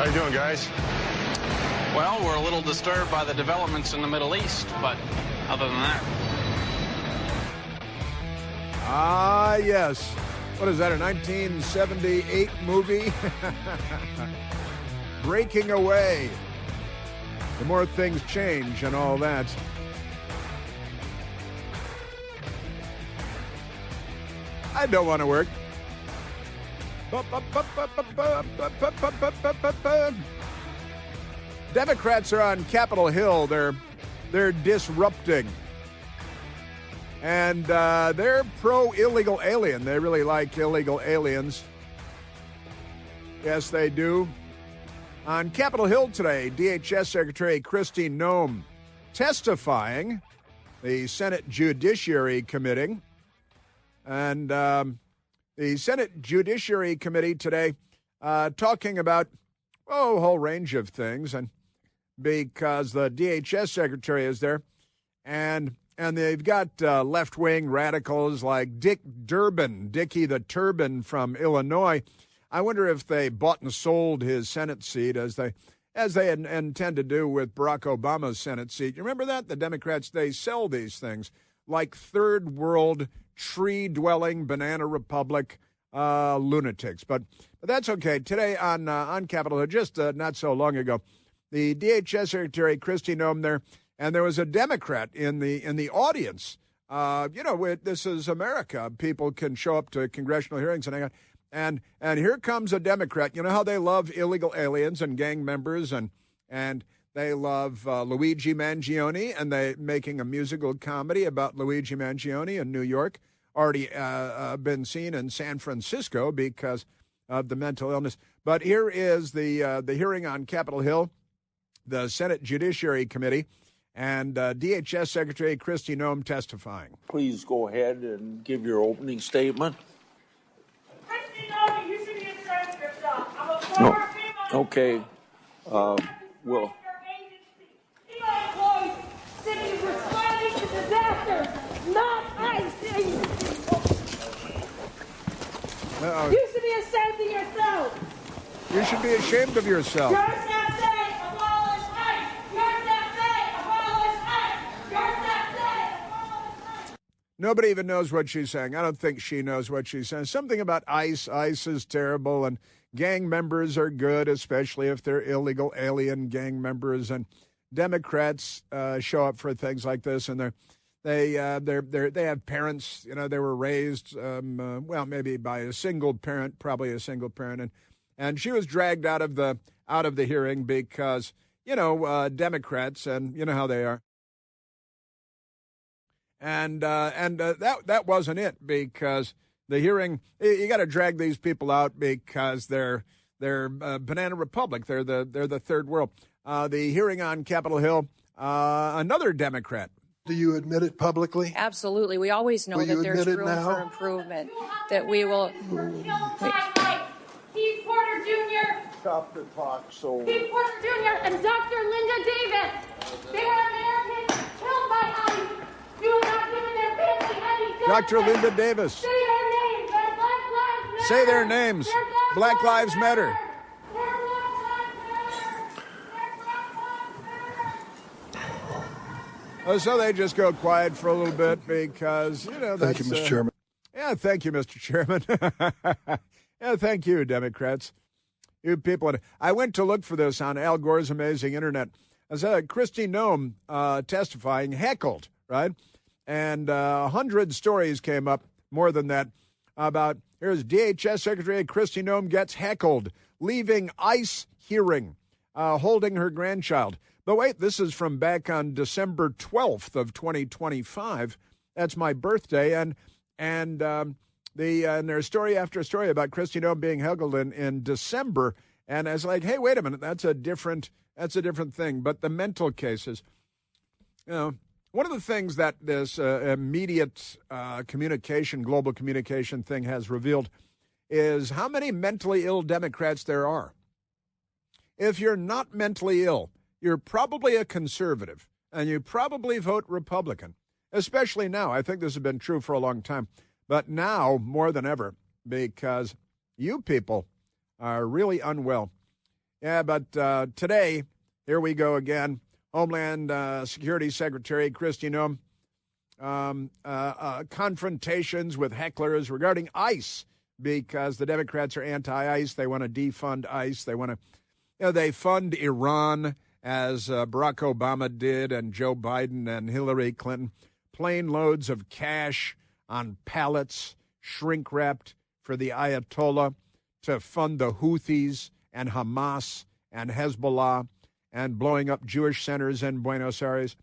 How you doing, guys? Well, we're a little disturbed by the developments in the Middle East, but other than that. Ah, yes. What is that, a 1978 movie? Breaking Away. The more things change and all that. I don't want to work. Democrats are on Capitol Hill. They're disrupting. And they're pro-illegal alien. They really like illegal aliens. Yes, they do. On Capitol Hill today, DHS Secretary Kristi Noem testifying, the Senate Judiciary Committee. And the Senate Judiciary Committee today talking about, a whole range of things. And because the DHS Secretary is there, and they've got left-wing radicals like Dickie the Turban from Illinois. I wonder if they bought and sold his Senate seat as they intend to do with Barack Obama's Senate seat. You remember that? The Democrats, they sell these things like third world, tree-dwelling, banana republic lunatics. But that's okay. Today on Capitol Hill, just not so long ago, the DHS Secretary Kristi Noem there, and there was a Democrat in the audience. This is America. People can show up to congressional hearings and hang on. And here comes a Democrat. You know how they love illegal aliens and gang members, and they love Luigi Mangione, and they making a musical comedy about Luigi Mangione in New York. Already been seen in San Francisco because of the mental illness. But here is the hearing on Capitol Hill, the Senate Judiciary Committee, and DHS Secretary Kristi Noem testifying. Please go ahead and give your opening statement. Kristi Noem, you should be ashamed of yourself. I'm a former female. Okay. Well. FEMA employees should be responding to disasters, not ICE agencies. You should be ashamed of yourself. You should be ashamed of yourself. Yours not say abolish ICE. Yours not say abolish ICE. Yours not say abolish ICE. Nobody even knows what she's saying. I don't think she knows what she's saying. Something about ICE. ICE is terrible, and gang members are good, especially if they're illegal alien gang members. And Democrats show up for things like this, and they have parents. You know, they were raised maybe by a single parent, probably a single parent, and she was dragged out of the hearing because Democrats, and you know how they are. And that wasn't it, because the hearing, you got to drag these people out because they're banana republic. They're the third world. The hearing on Capitol Hill, another Democrat. Do you admit it publicly? Absolutely. We always know that there's room for improvement. That we will. Steve Porter Jr. Stop the talk, so. Steve Porter Jr. and Dr. Linda Davis. They were Americans killed by ICE. You have not given their family any. Dr. Linda Davis. Say their names. Their Black Lives Matter. Say their names. Black Lives Matter. Oh, so they just go quiet for a little bit because, that's... Thank you, Mr. Chairman. Yeah, thank you, Mr. Chairman. Yeah, thank you, Democrats. You people. I went to look for this on Al Gore's amazing internet. I said Kristi Noem testifying, heckled, right? And 100 stories came up, more than that, about, here's DHS Secretary Kristi Noem gets heckled, leaving ICE hearing, holding her grandchild. But wait, this is from back on December 12th of 2025. That's my birthday, and there's story after story about Kristi Noem being heckled in December, and I was like, hey, wait a minute, that's a different thing. But the mental cases, one of the things that this immediate global communication thing has revealed is how many mentally ill Democrats there are. If you're not mentally ill, you're probably a conservative, and you probably vote Republican, especially now. I think this has been true for a long time, but now more than ever, because you people are really unwell. Yeah, but today, here we go again. Homeland Security Secretary Kristi Noem, confrontations with hecklers regarding ICE because the Democrats are anti-ICE. They want to defund ICE. They want to, they fund Iran as Barack Obama did and Joe Biden and Hillary Clinton. Plane loads of cash on pallets, shrink-wrapped for the Ayatollah to fund the Houthis and Hamas and Hezbollah and blowing up Jewish centers in Buenos Aires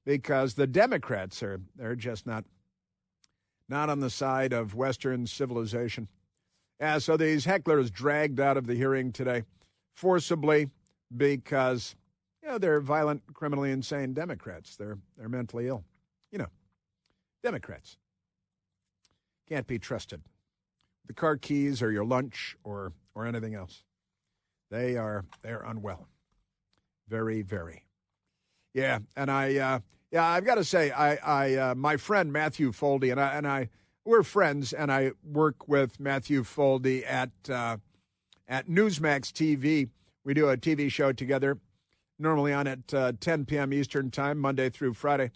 because the Democrats they're just not on the side of Western civilization. Yeah, so these hecklers dragged out of the hearing today forcibly because they're violent, criminally insane Democrats. They're mentally ill. Democrats can't be trusted. The car keys or your lunch or anything else. They're unwell. Very, very. Yeah, and I've got to say, my friend Matthew Foldy and I we're friends, and I work with Matthew Foldy at Newsmax TV. We do a TV show together, normally on at 10 p.m. Eastern Time, Monday through Friday.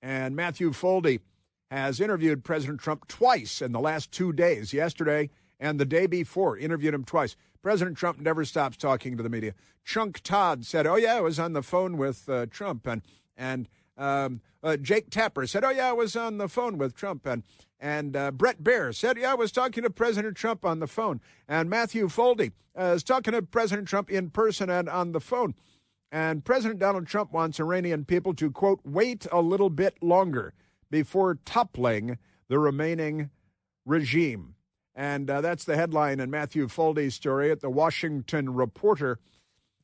And Matthew Foldy has interviewed President Trump twice in the last 2 days, yesterday and the day before, interviewed him twice. President Trump never stops talking to the media. Chunk Todd said, oh, yeah, I was on the phone with Trump. And Jake Tapper said, oh, yeah, I was on the phone with Trump. And Brett Baer said, yeah, I was talking to President Trump on the phone. And Matthew Foldy is talking to President Trump in person and on the phone. And President Donald Trump wants Iranian people to, quote, wait a little bit longer before toppling the remaining regime. And that's the headline in Matthew Foldy's story at the Washington Reporter.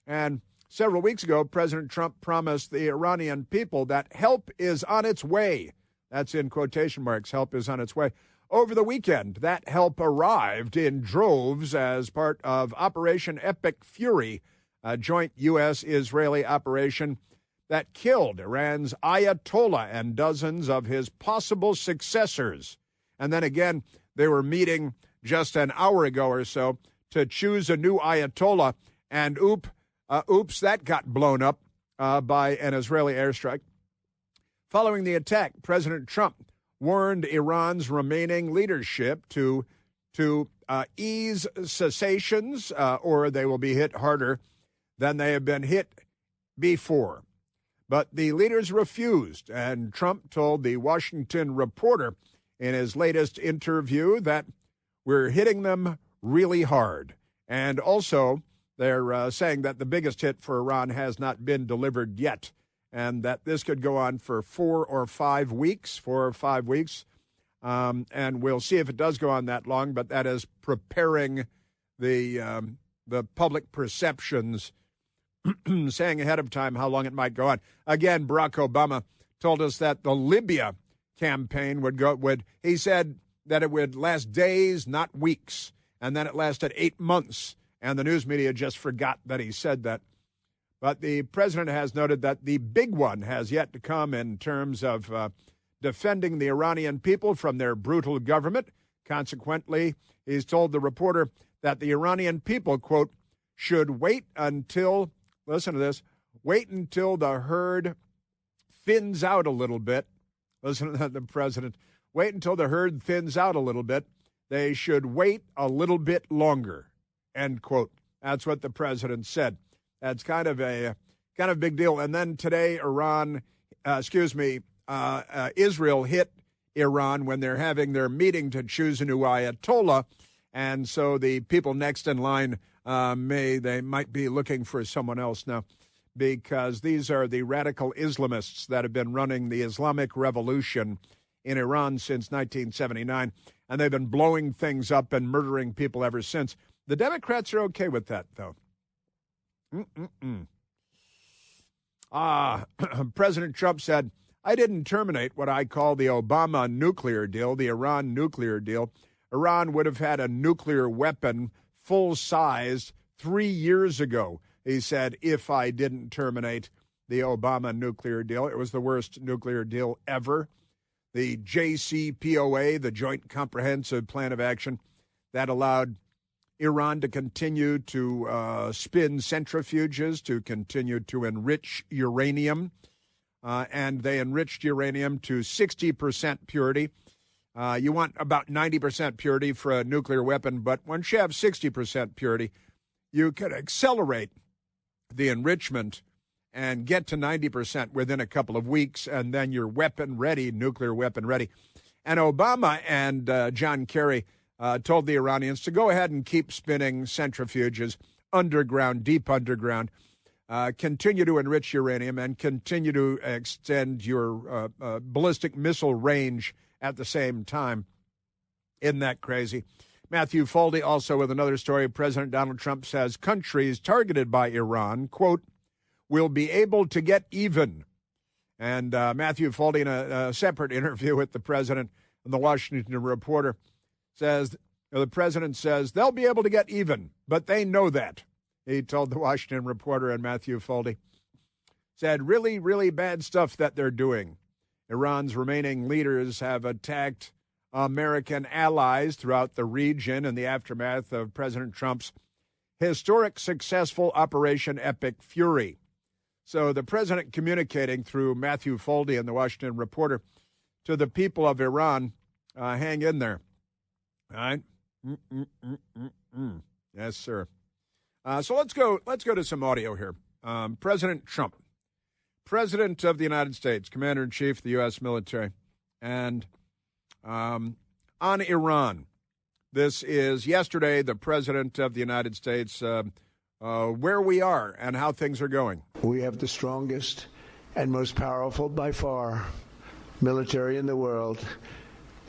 And several weeks ago, President Trump promised the Iranian people that help is on its way. That's in quotation marks, help is on its way. Over the weekend, that help arrived in droves as part of Operation Epic Fury, a joint U.S.-Israeli operation that killed Iran's Ayatollah and dozens of his possible successors. And then again, they were meeting just an hour ago or so to choose a new Ayatollah, and oops, that got blown up by an Israeli airstrike. Following the attack, President Trump warned Iran's remaining leadership to ease cessations or they will be hit harder than they have been hit before. But the leaders refused, and Trump told the Washington Reporter in his latest interview that we're hitting them really hard. And also, they're saying that the biggest hit for Iran has not been delivered yet, and that this could go on for 4 or 5 weeks, and we'll see if it does go on that long, but that is preparing the public perceptions, saying ahead of time how long it might go on. Again, Barack Obama told us that the Libya campaign he said that it would last days, not weeks, and then it lasted 8 months, and the news media just forgot that he said that. But the president has noted that the big one has yet to come in terms of defending the Iranian people from their brutal government. Consequently, he's told the reporter that the Iranian people, quote, should wait until, listen to this, wait until the herd thins out a little bit. Listen to the president. Wait until the herd thins out a little bit. They should wait a little bit longer, end quote. That's what the president said. That's kind of a big deal. And then today, Israel hit Iran when they're having their meeting to choose a new Ayatollah. And so the people next in line might be looking for someone else now, because these are the radical Islamists that have been running the Islamic Revolution in Iran since 1979, and they've been blowing things up and murdering people ever since. The Democrats are okay with that, though. President Trump said, I didn't terminate what I call the Obama nuclear deal, the Iran nuclear deal. Iran would have had a nuclear weapon full-sized 3 years ago, he said, if I didn't terminate the Obama nuclear deal. It was the worst nuclear deal ever. The JCPOA, the Joint Comprehensive Plan of Action, that allowed Iran to continue to spin centrifuges, to continue to enrich uranium. And they enriched uranium to 60% purity. You want about 90% purity for a nuclear weapon, but once you have 60% purity, you can accelerate the enrichment and get to 90% within a couple of weeks, and then you're weapon ready, nuclear weapon ready. And Obama and John Kerry told the Iranians to go ahead and keep spinning centrifuges underground, deep underground, continue to enrich uranium, and continue to extend your ballistic missile range at the same time. Isn't that crazy? Matthew Foldy also with another story. President Donald Trump says countries targeted by Iran, quote, will be able to get even. And Matthew Foldy, in a separate interview with the president and the Washington Reporter, says, the president says they'll be able to get even, but they know that. He told the Washington Reporter, and Matthew Foldy said really, really bad stuff that they're doing. Iran's remaining leaders have attacked American allies throughout the region in the aftermath of President Trump's historic successful Operation Epic Fury. So the president communicating through Matthew Foldy and the Washington Reporter to the people of Iran, hang in there. All right? Yes, sir. So let's go to some audio here. President Trump, President of the United States, Commander-in-Chief of the U.S. military, and on Iran. This is yesterday, the President of the United States, where we are and how things are going. We have the strongest and most powerful, by far, military in the world,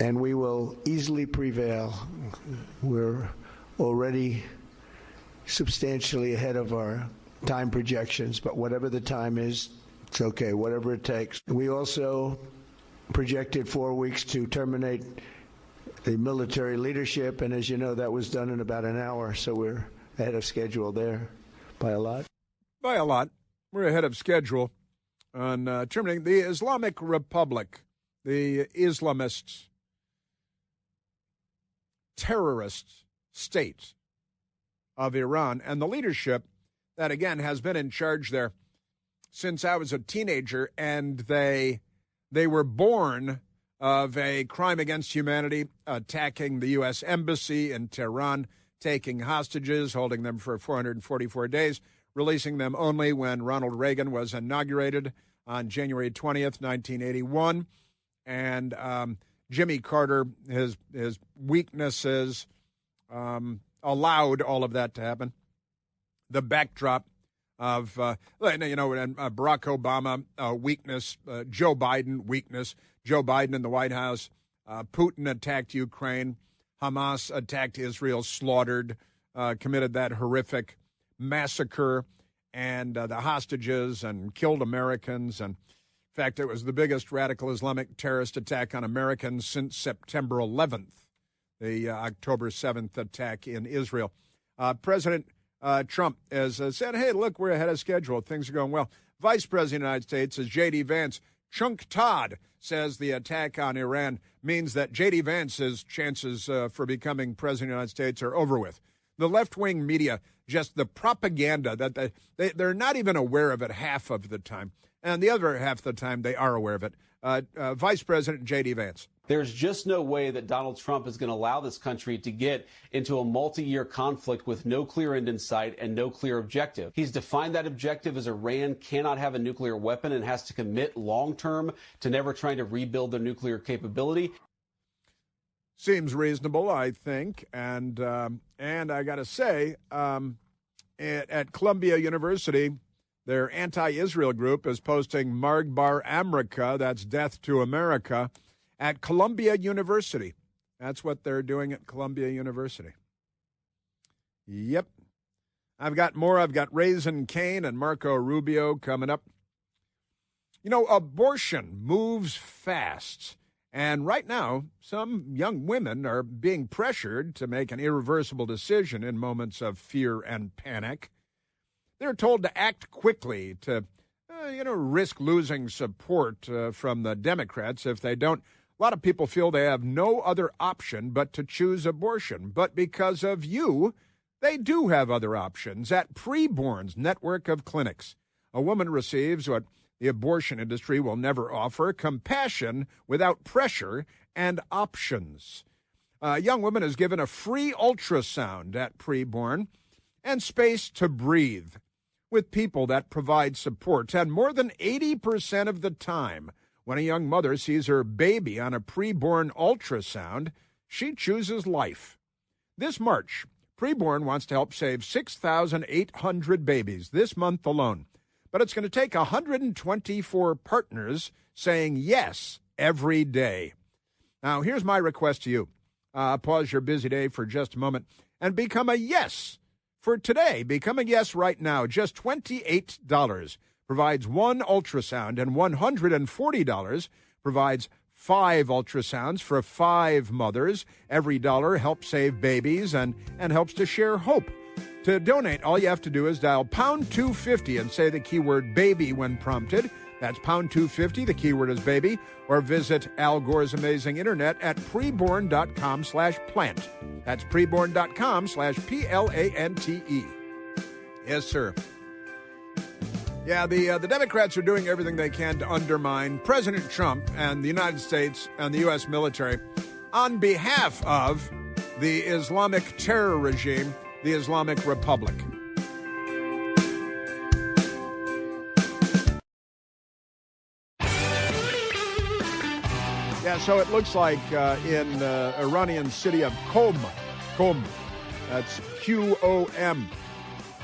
and we will easily prevail. We're already substantially ahead of our time projections, but whatever the time is, it's okay, whatever it takes. We also projected 4 weeks to terminate the military leadership, and as you know, that was done in about an hour, so we're ahead of schedule there by a lot. By a lot. We're ahead of schedule on terminating the Islamic Republic, the Islamist terrorist state of Iran, and the leadership that, again, has been in charge there since I was a teenager, and they were born of a crime against humanity, attacking the U.S. Embassy in Tehran, taking hostages, holding them for 444 days, releasing them only when Ronald Reagan was inaugurated on January 20th, 1981. And Jimmy Carter, his weaknesses allowed all of that to happen. The backdrop of, Barack Obama, weakness, Joe Biden, weakness, Joe Biden in the White House, Putin attacked Ukraine, Hamas attacked Israel, slaughtered, committed that horrific massacre, and the hostages, and killed Americans. And in fact, it was the biggest radical Islamic terrorist attack on Americans since September 11th, the October 7th attack in Israel. President Trump has said, hey, look, we're ahead of schedule. Things are going well. Vice President of the United States is J.D. Vance. Chunk Todd says the attack on Iran means that J.D. Vance's chances for becoming president of the United States are over with. The left-wing media, just the propaganda that they're not even aware of it half of the time. And the other half of the time, they are aware of it. Vice President J.D. Vance. There's just no way that Donald Trump is going to allow this country to get into a multi-year conflict with no clear end in sight and no clear objective. He's defined that objective as Iran cannot have a nuclear weapon and has to commit long-term to never trying to rebuild their nuclear capability. Seems reasonable, I think. And I got to say, at Columbia University, their anti-Israel group is posting Marg Bar Amrika, that's death to America, at Columbia University. That's what they're doing at Columbia University. Yep. I've got more. I've got Raisin Kane and Marco Rubio coming up. You know, abortion moves fast. And right now, some young women are being pressured to make an irreversible decision in moments of fear and panic. They're told to act quickly to, risk losing support from the Democrats if they don't. A lot of people feel they have no other option but to choose abortion. But because of you, They do have other options at Preborn's network of clinics. A woman receives what the abortion industry will never offer: compassion without pressure and options. A young woman is given a free ultrasound at Preborn and space to breathe with people that provide support. And more than 80% of the time, when a young mother sees her baby on a preborn ultrasound, she chooses life. This March, Preborn wants to help save 6,800 babies this month alone. But it's going to take 124 partners saying yes every day. Now, here's my request to you. Pause your busy day for just a moment and become a yes for today. Become a yes right now. Just $28 provides one ultrasound, and $140 provides 5 ultrasounds for 5 mothers. Every dollar helps save babies and helps to share hope. To donate, all you have to do is dial pound 250 and say the keyword baby when prompted. That's pound 250, the keyword is baby, or visit Al Gore's amazing internet at preborn.com/plant. That's preborn.com/PLANTE. Yes, sir. Yeah, the Democrats are doing everything they can to undermine President Trump and the United States and the U.S. military on behalf of the Islamic terror regime, the Islamic Republic. Yeah, so it looks like in the Iranian city of Qom, that's Qom,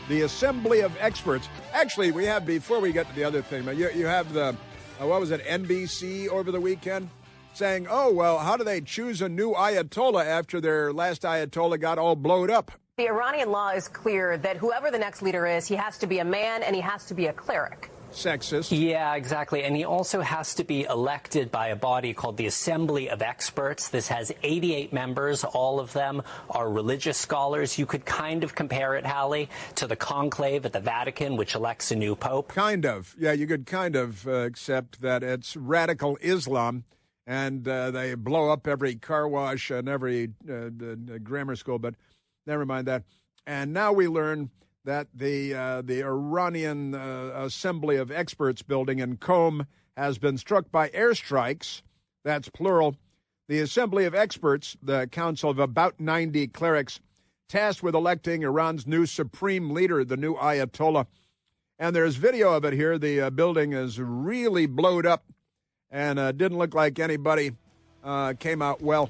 the Assembly of Experts. Actually, we have, before we get to the other thing, you have the, what was it, NBC over the weekend saying, oh, well, how do they choose a new Ayatollah after their last Ayatollah got all blowed up? The Iranian law is clear that whoever the next leader is, he has to be a man and he has to be a cleric. Sexist. Yeah, exactly. And he also has to be elected by a body called the Assembly of Experts. This has 88 members. All of them are religious scholars. You could kind of compare it, Hallie, to the conclave at the Vatican, which elects a new pope. Kind of. Yeah, you could kind of accept that it's radical Islam, and they blow up every car wash and every grammar school, but never mind that. And now we learn that the Iranian Assembly of Experts building in Qom has been struck by airstrikes. That's plural. The Assembly of Experts, the council of about 90 clerics, tasked with electing Iran's new supreme leader, the new Ayatollah. And there's video of it here. The building is really blowed up and didn't look like anybody came out well.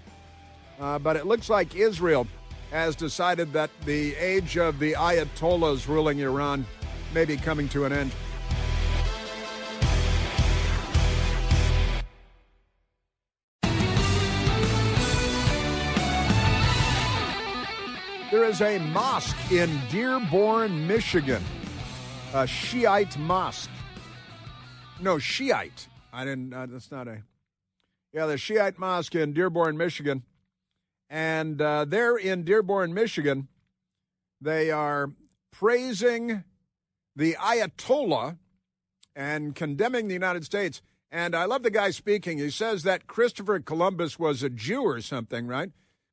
But it looks like Israel has decided that the age of the Ayatollahs ruling Iran may be coming to an end. There is a mosque in Dearborn, Michigan, a Shiite mosque. No, Shiite. That's not a... Yeah, the Shiite mosque in Dearborn, Michigan. And there in Dearborn, Michigan, they are praising the Ayatollah and condemning the United States. And I love the guy speaking. He says that Christopher Columbus was a Jew or something, right?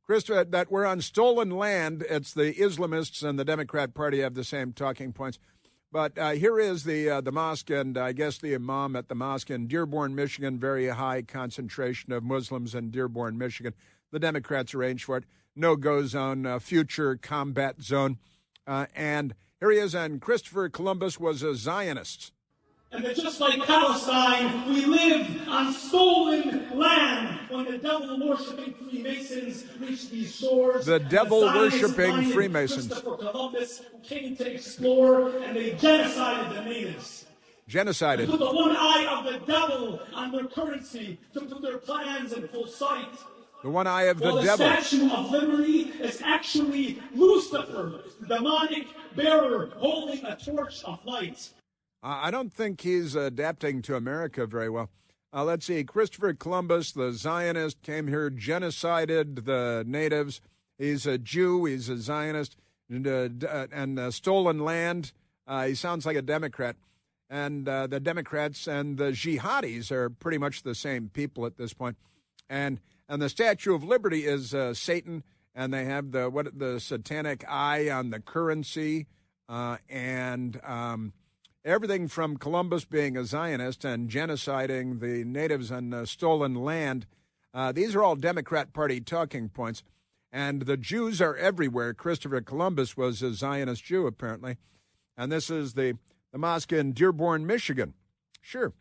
That we're on stolen land. It's the Islamists and the Democrat Party have the same talking points. But here is the mosque, and I guess the imam at the mosque in Dearborn, Michigan. Very high concentration of Muslims in Dearborn, Michigan. The Democrats arranged for it. No-go zone, future combat zone. And here he is, and Christopher Columbus was a Zionist. And that just like Palestine, we live on stolen land. When the devil-worshipping Freemasons reached these shores, the devil-worshipping Freemasons. Christopher Columbus came to explore, and they genocided the natives. Genocided. They put the one eye of the devil on their currency to put their plans in full sight. The one eye of the devil. The Statue of Liberty is actually Lucifer, the demonic bearer holding a torch of light. I don't think he's adapting to America very well. Let's see. Christopher Columbus, the Zionist, came here, genocided the natives. He's a Jew. He's a Zionist. And stolen land. He sounds like a Democrat. And the Democrats and the jihadis are pretty much the same people at this point. And the Statue of Liberty is Satan, and they have the satanic eye on the currency, and everything from Columbus being a Zionist and genociding the natives on stolen land. These are all Democrat Party talking points. And the Jews are everywhere. Christopher Columbus was a Zionist Jew, apparently. And this is the mosque in Dearborn, Michigan. Sure.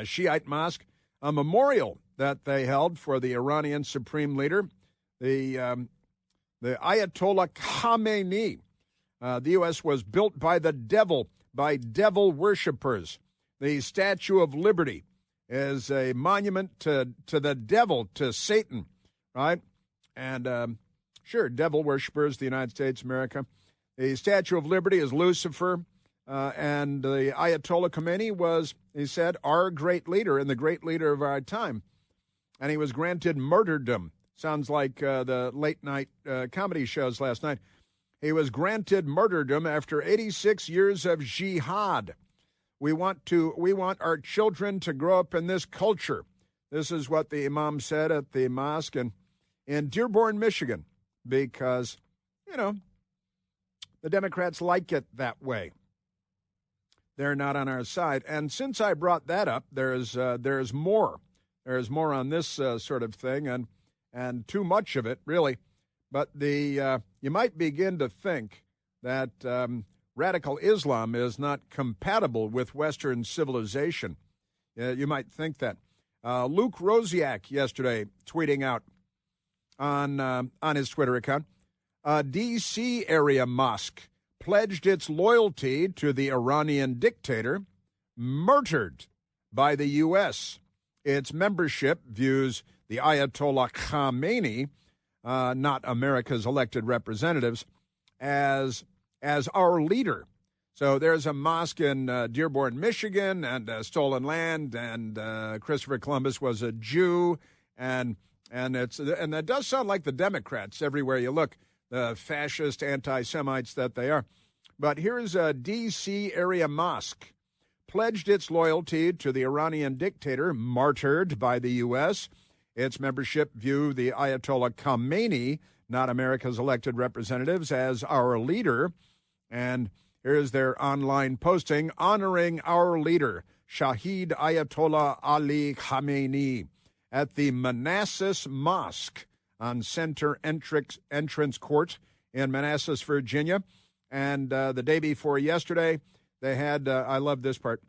Shiite mosque, a memorial that they held for the Iranian supreme leader, the Ayatollah Khamenei. The U.S. was built by the devil, by devil worshippers. The Statue of Liberty is a monument to the devil, to Satan, right? And sure, devil worshippers, the United States, America. The Statue of Liberty is Lucifer, and the Ayatollah Khamenei was, he said, our great leader and the great leader of our time. And he was granted martyrdom. Sounds like the late-night comedy shows last night. He was granted martyrdom after 86 years of jihad. We want our children to grow up in this culture. This is what the imam said at the mosque in Dearborn, Michigan, because, the Democrats like it that way. They're not on our side. And since I brought that up, there's more. There's more on this sort of thing, and too much of it, really. But you might begin to think that radical Islam is not compatible with Western civilization. You might think that. Luke Rosiak yesterday tweeting out on his Twitter account, a D.C. area mosque pledged its loyalty to the Iranian dictator, murdered by the U.S. Its membership views the Ayatollah Khamenei, not America's elected representatives, as our leader. So there's a mosque in Dearborn, Michigan, and stolen land, and Christopher Columbus was a Jew, and that does sound like the Democrats everywhere you look, the fascist anti-Semites that they are. But here's a D.C. area mosque, pledged its loyalty to the Iranian dictator, martyred by the U.S. Its membership view the Ayatollah Khamenei, not America's elected representatives, as our leader. And here's their online posting honoring our leader, Shahid Ayatollah Ali Khamenei, at the Manassas Mosque on Center Entrance Court in Manassas, Virginia. And the day before yesterday, they had, I love this part,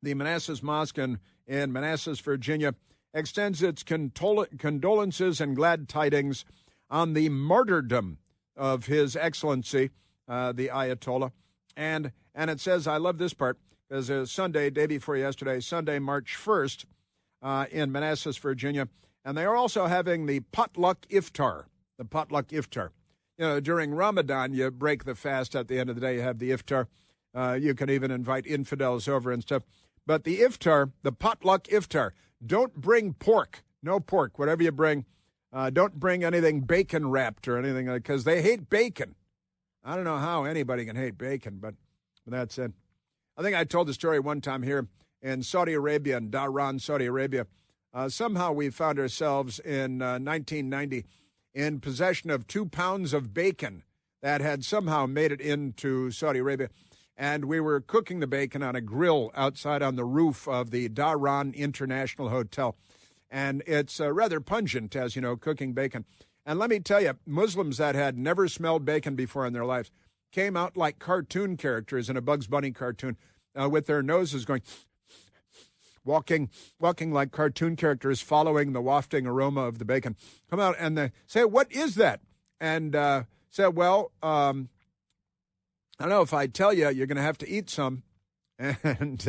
the Manassas Mosque in Manassas, Virginia, extends its condolences and glad tidings on the martyrdom of His Excellency, the Ayatollah. And it says, I love this part, because Sunday, day before yesterday, Sunday, March 1st, in Manassas, Virginia. And they are also having the potluck iftar, during Ramadan, you break the fast at the end of the day, you have the iftar. You can even invite infidels over and stuff. But the iftar, the potluck iftar, don't bring pork, no pork, whatever you bring. Don't bring anything bacon wrapped or anything, because they hate bacon. I don't know how anybody can hate bacon, but that's it. I think I told the story one time here in Saudi Arabia, in Dhahran, Saudi Arabia. Somehow we found ourselves in 1990 in possession of 2 pounds of bacon that had somehow made it into Saudi Arabia. And we were cooking the bacon on a grill outside on the roof of the Dhahran International Hotel. And it's rather pungent, as you know, cooking bacon. And let me tell you, Muslims that had never smelled bacon before in their lives came out like cartoon characters in a Bugs Bunny cartoon with their noses going, walking like cartoon characters following the wafting aroma of the bacon. Come out and they say, what is that? And say, well, I don't know, if I tell you, you're going to have to eat some. And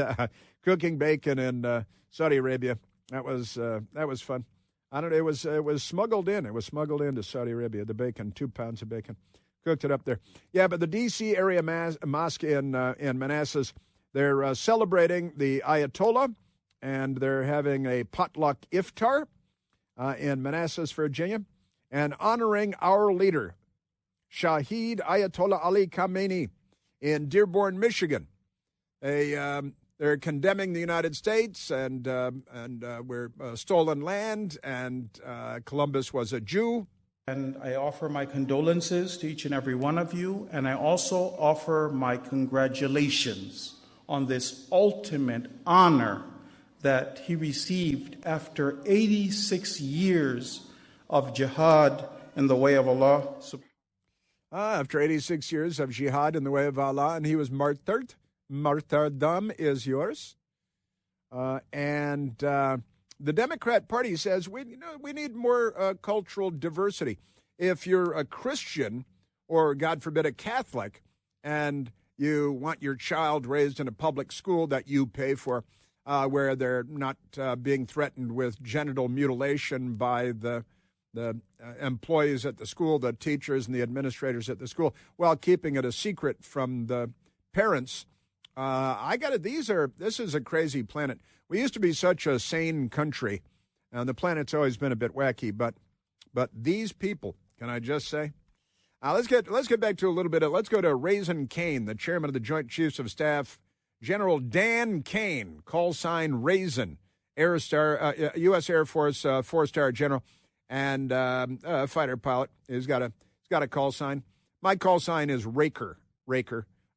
cooking bacon in Saudi Arabia, that was fun. I don't know, it was smuggled in. It was smuggled into Saudi Arabia, the bacon, 2 pounds of bacon. Cooked it up there. Yeah, but the D.C. area mosque in Manassas, they're celebrating the Ayatollah, and they're having a potluck iftar in Manassas, Virginia, and honoring our leader, Shahid Ayatollah Ali Khamenei, in Dearborn, Michigan. They're condemning the United States, and we're stolen land, and Columbus was a Jew. And I offer my condolences to each and every one of you, and I also offer my congratulations on this ultimate honor that he received after 86 years of jihad in the way of Allah. After 86 years of jihad in the way of Allah, and he was martyred. Martyrdom is yours. And the Democrat Party says we need more cultural diversity. If you're a Christian or, God forbid, a Catholic, and you want your child raised in a public school that you pay for, where they're not being threatened with genital mutilation by the employees at the school, the teachers and the administrators at the school, while keeping it a secret from the parents. This is a crazy planet. We used to be such a sane country, and the planet's always been a bit wacky, but these people, can I just say? Let's get back to a little bit let's go to Raisin Kane, the chairman of the Joint Chiefs of Staff, General Dan Kane, call sign Raisin, U.S. Air Force 4-star general, and a fighter pilot. He's got a call sign. My call sign is Raker,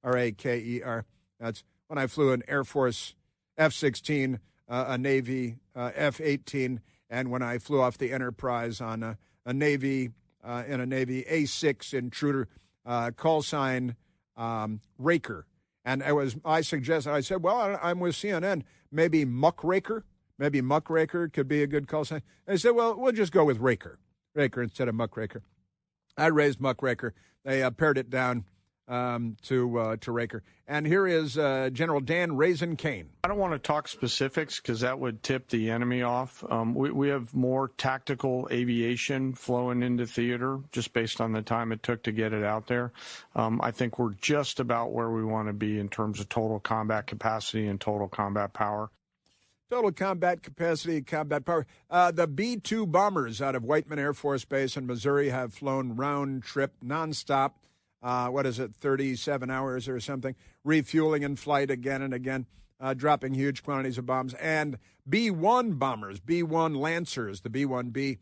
R-A-K-E-R. That's when I flew an Air Force F-16, a Navy F-18, and when I flew off the Enterprise on a Navy A-6 intruder, call sign Raker. And I said, well, I'm with CNN. Maybe Muckraker. Maybe Muckraker could be a good call sign. And I said, well, we'll just go with Raker instead of Muckraker. I raised Muckraker. They pared it down to Raker. And here is General Dan Raisin Kane. I don't want to talk specifics because that would tip the enemy off. We have more tactical aviation flowing into theater just based on the time it took to get it out there. I think we're just about where we want to be in terms of total combat capacity and total combat power. Total combat capacity, combat power. The B-2 bombers out of Whiteman Air Force Base in Missouri have flown round trip nonstop. 37 hours or something, refueling in flight again and again, dropping huge quantities of bombs. And B-1 bombers, B-1 Lancers, the B-1B,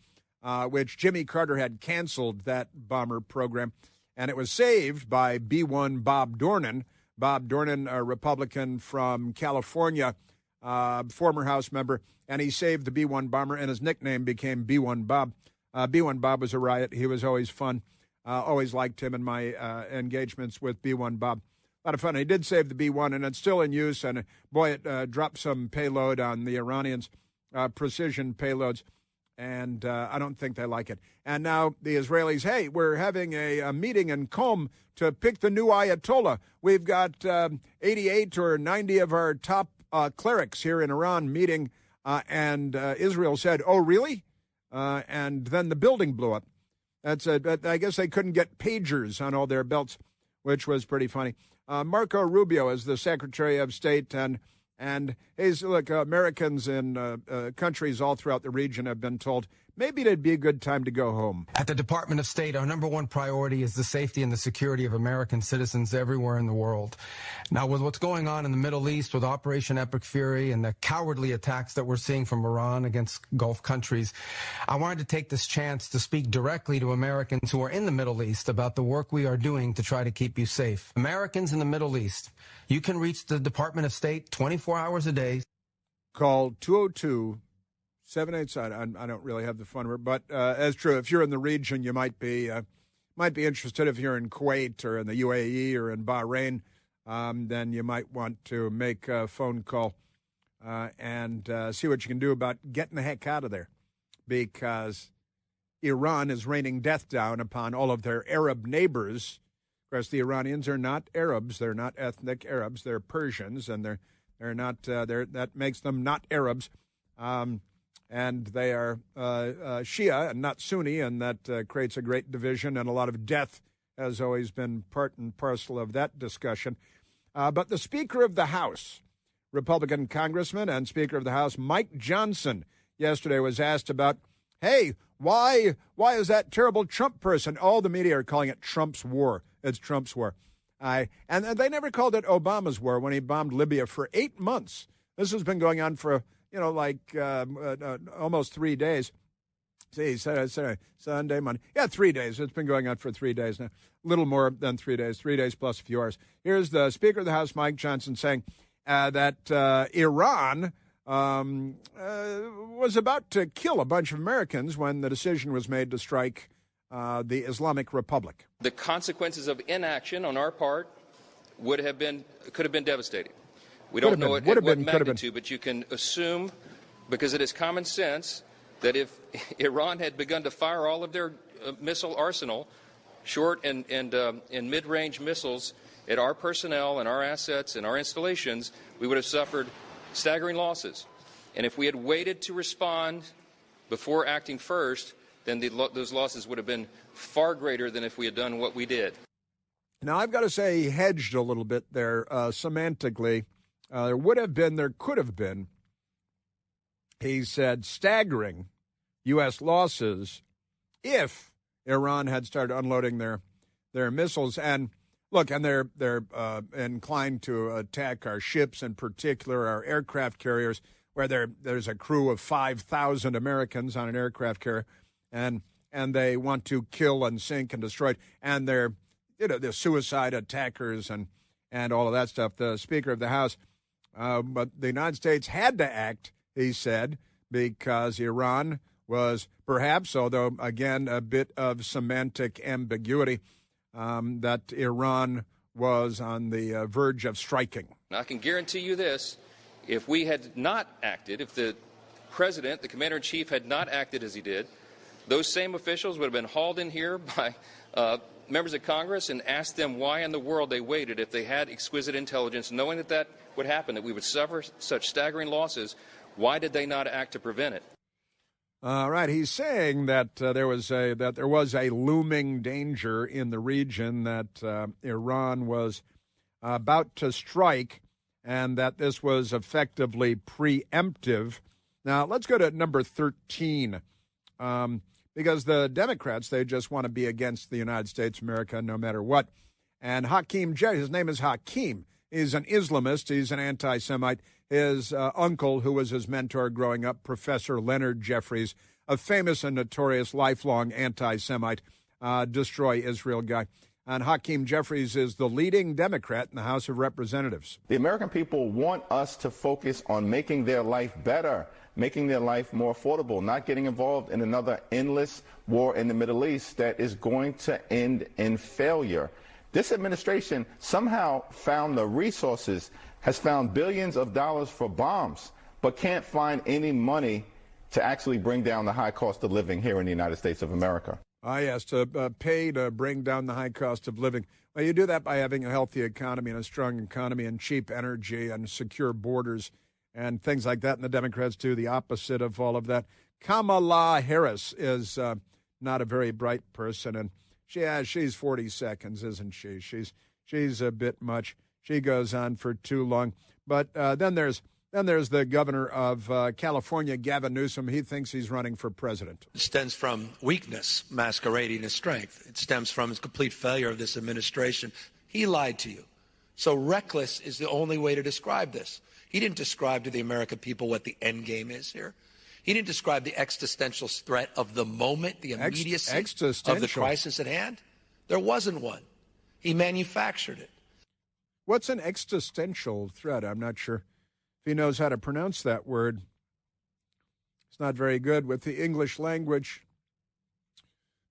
which Jimmy Carter had canceled that bomber program. And it was saved by B-1 Bob Dornan. Bob Dornan, a Republican from California, former House member, and he saved the B-1 bomber, and his nickname became B-1 Bob. B-1 Bob was a riot. He was always fun. Always liked him in my engagements with B-1 Bob. A lot of fun. He did save the B-1, and it's still in use. And, boy, it dropped some payload on the Iranians, precision payloads, and I don't think they like it. And now the Israelis, hey, we're having a meeting in Qom to pick the new Ayatollah. We've got 88 or 90 of our top clerics here in Iran meeting, and Israel said, oh, really? And then the building blew up. I guess they couldn't get pagers on all their belts, which was pretty funny. Marco Rubio is the Secretary of State, and look, Americans in countries all throughout the region have been told maybe it'd be a good time to go home. At the Department of State, our number one priority is the safety and the security of American citizens everywhere in the world. Now, with what's going on in the Middle East with Operation Epic Fury and the cowardly attacks that we're seeing from Iran against Gulf countries, I wanted to take this chance to speak directly to Americans who are in the Middle East about the work we are doing to try to keep you safe. Americans in the Middle East, you can reach the Department of State 24 hours a day. Call 202-78. I don't really have the phone number, but as true, if you're in the region, you might be interested. If you're in Kuwait or in the UAE or in Bahrain, then you might want to make a phone call and see what you can do about getting the heck out of there, because Iran is raining death down upon all of their Arab neighbors. Of course, the Iranians are not Arabs; they're not ethnic Arabs; they're Persians, and they're not. That makes them not Arabs. And they are Shia and not Sunni, and that creates a great division, and a lot of death has always been part and parcel of that discussion. But the Speaker of the House, Republican Congressman and Speaker of the House Mike Johnson, yesterday was asked about, hey, why is that terrible Trump person? All the media are calling it Trump's war. It's Trump's war. And they never called it Obama's war when he bombed Libya for 8 months. This has been going on for almost 3 days. See, Saturday, Sunday, Monday. Yeah, 3 days. It's been going on for 3 days now. A little more than 3 days. 3 days plus a few hours. Here's the Speaker of the House, Mike Johnson, saying that Iran was about to kill a bunch of Americans when the decision was made to strike the Islamic Republic. The consequences of inaction on our part could have been devastating. We don't know at what magnitude, but you can assume, because it is common sense, that if Iran had begun to fire all of their missile arsenal, short and mid-range missiles, at our personnel and our assets and our installations, we would have suffered staggering losses. And if we had waited to respond before acting first, then those losses would have been far greater than if we had done what we did. Now, I've got to say he hedged a little bit there semantically. There could have been, he said, staggering U.S. losses if Iran had started unloading their missiles. And look, and they're inclined to attack our ships, in particular our aircraft carriers, where there's a crew of 5,000 Americans on an aircraft carrier, and they want to kill and sink and destroy it. And they're suicide attackers and all of that stuff. The Speaker of the House, but the United States had to act, he said, because Iran was perhaps, although again a bit of semantic ambiguity, that Iran was on the verge of striking. Now, I can guarantee you this: if we had not acted, if the president, the commander-in-chief, had not acted as he did, those same officials would have been hauled in here by members of Congress and asked them why in the world they waited if they had exquisite intelligence, knowing that would happen, that we would suffer such staggering losses. Why did they not act to prevent it? Right. He's saying that there was a looming danger in the region, that Iran was about to strike, and that this was effectively preemptive. Now, let's go to number 13, because the Democrats, they just want to be against the United States of America no matter what. And Hakeem, his name is Hakeem. He's an Islamist. He's an anti-Semite. His uncle, who was his mentor growing up, Professor Leonard Jeffries, a famous and notorious lifelong anti-Semite, destroy Israel guy. And Hakeem Jeffries is the leading Democrat in the House of Representatives. The American people want us to focus on making their life better, making their life more affordable, not getting involved in another endless war in the Middle East that is going to end in failure. This administration somehow found the resources, has found billions of dollars for bombs, but can't find any money to actually bring down the high cost of living here in the United States of America. Yes, to pay to bring down the high cost of living. Well, you do that by having a healthy economy and a strong economy and cheap energy and secure borders and things like that. And the Democrats do the opposite of all of that. Kamala Harris is not a very bright person, and she's 40 seconds, isn't she? She's a bit much. She goes on for too long. But then there's the governor of California, Gavin Newsom. He thinks he's running for president. It stems from weakness masquerading as strength. It stems from his complete failure of this administration. He lied to you. So reckless is the only way to describe this. He didn't describe to the American people what the end game is here. He didn't describe the existential threat of the moment, the immediacy of the crisis at hand. There wasn't one. He manufactured it. What's an existential threat? I'm not sure if he knows how to pronounce that word. It's not very good with the English language.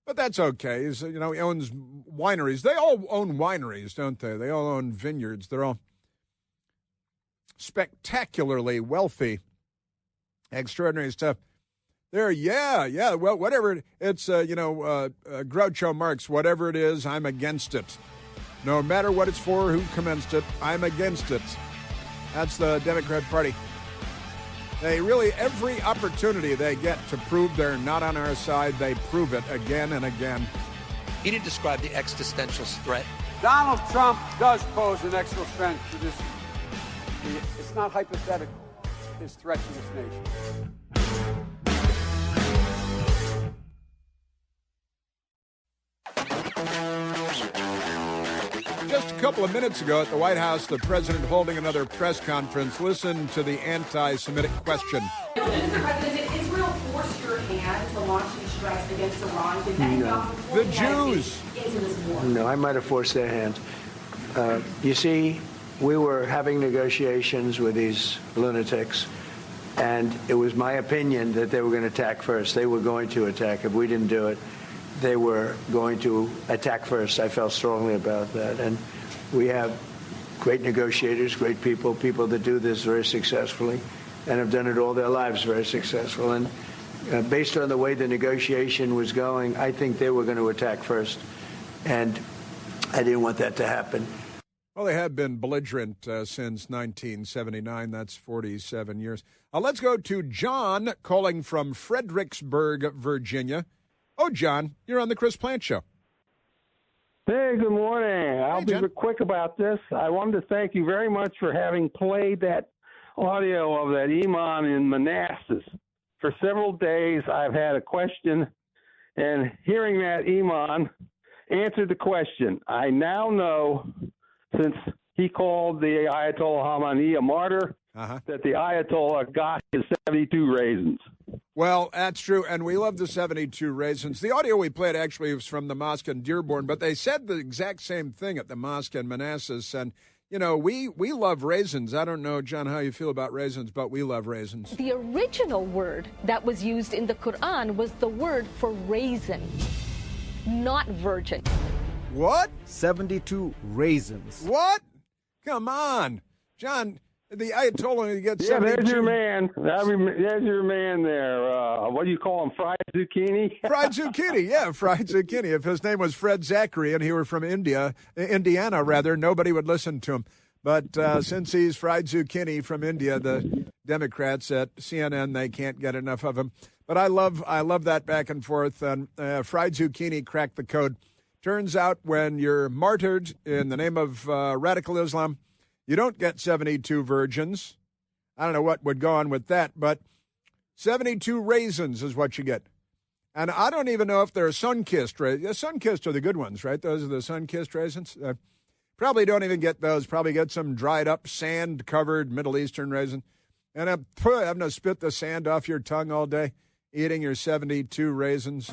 But that's okay. He owns wineries. They all own wineries, don't they? They all own vineyards. They're all spectacularly wealthy. Extraordinary stuff. Well, whatever it's, Groucho Marx, whatever it is, I'm against it. No matter what it's for, who commenced it, I'm against it. That's the Democrat Party. They really, every opportunity they get to prove they're not on our side, they prove it again and again. He didn't describe the existential threat. Donald Trump does pose an existential threat to this. It's not hypothetical, his threat to this nation. Just a couple of minutes ago at the White House, the president holding another press conference. Listen to the anti-Semitic question. Mr. President, did Israel force your hand to launch these strikes against Iran? Did that No. The Jews. Into this war? No, I might have forced their hand. You see, we were having negotiations with these lunatics, and it was my opinion that they were going to attack first. They were going to attack. If we didn't do it, they were going to attack first. I felt strongly about that. And we have great negotiators, great people that do this very successfully and have done it all their lives very successful. And based on the way the negotiation was going, I think they were going to attack first. And I didn't want that to happen. Well, they have been belligerent since 1979. That's 47 years. Let's go to John calling from Fredericksburg, Virginia. Oh, John, you're on the Chris Plant Show. Hey, good morning. I'll be quick about this. I wanted to thank you very much for having played that audio of that imam in Manassas. For several days, I've had a question, and hearing that imam answered the question. I now know, since he called the Ayatollah Khamenei a martyr, that the Ayatollah got his 72 raisins. Well, that's true, and we love the 72 raisins. The audio we played actually was from the mosque in Dearborn, but they said the exact same thing at the mosque in Manassas, and, you know, we love raisins. I don't know, John, how you feel about raisins, but we love raisins. The original word that was used in the Quran was the word for raisin, not virgin. What? 72 raisins. What? Come on. John, the Ayatollah gets 72. Yeah, there's your man. There's your man there. What do you call him, fried zucchini? Fried zucchini, yeah, fried zucchini. If his name was Fred Zachary and he were from Indiana, nobody would listen to him. But since he's fried zucchini from India, the Democrats at CNN, they can't get enough of him. But I love that back and forth. And fried zucchini cracked the code. Turns out when you're martyred in the name of radical Islam, you don't get 72 virgins. I don't know what would go on with that, but 72 raisins is what you get. And I don't even know if they're sun-kissed raisins. Sun-kissed are the good ones, right? Those are the sun-kissed raisins. Probably don't even get those. Probably get some dried-up, sand-covered Middle Eastern raisin. And having to spit the sand off your tongue all day, eating your 72 raisins.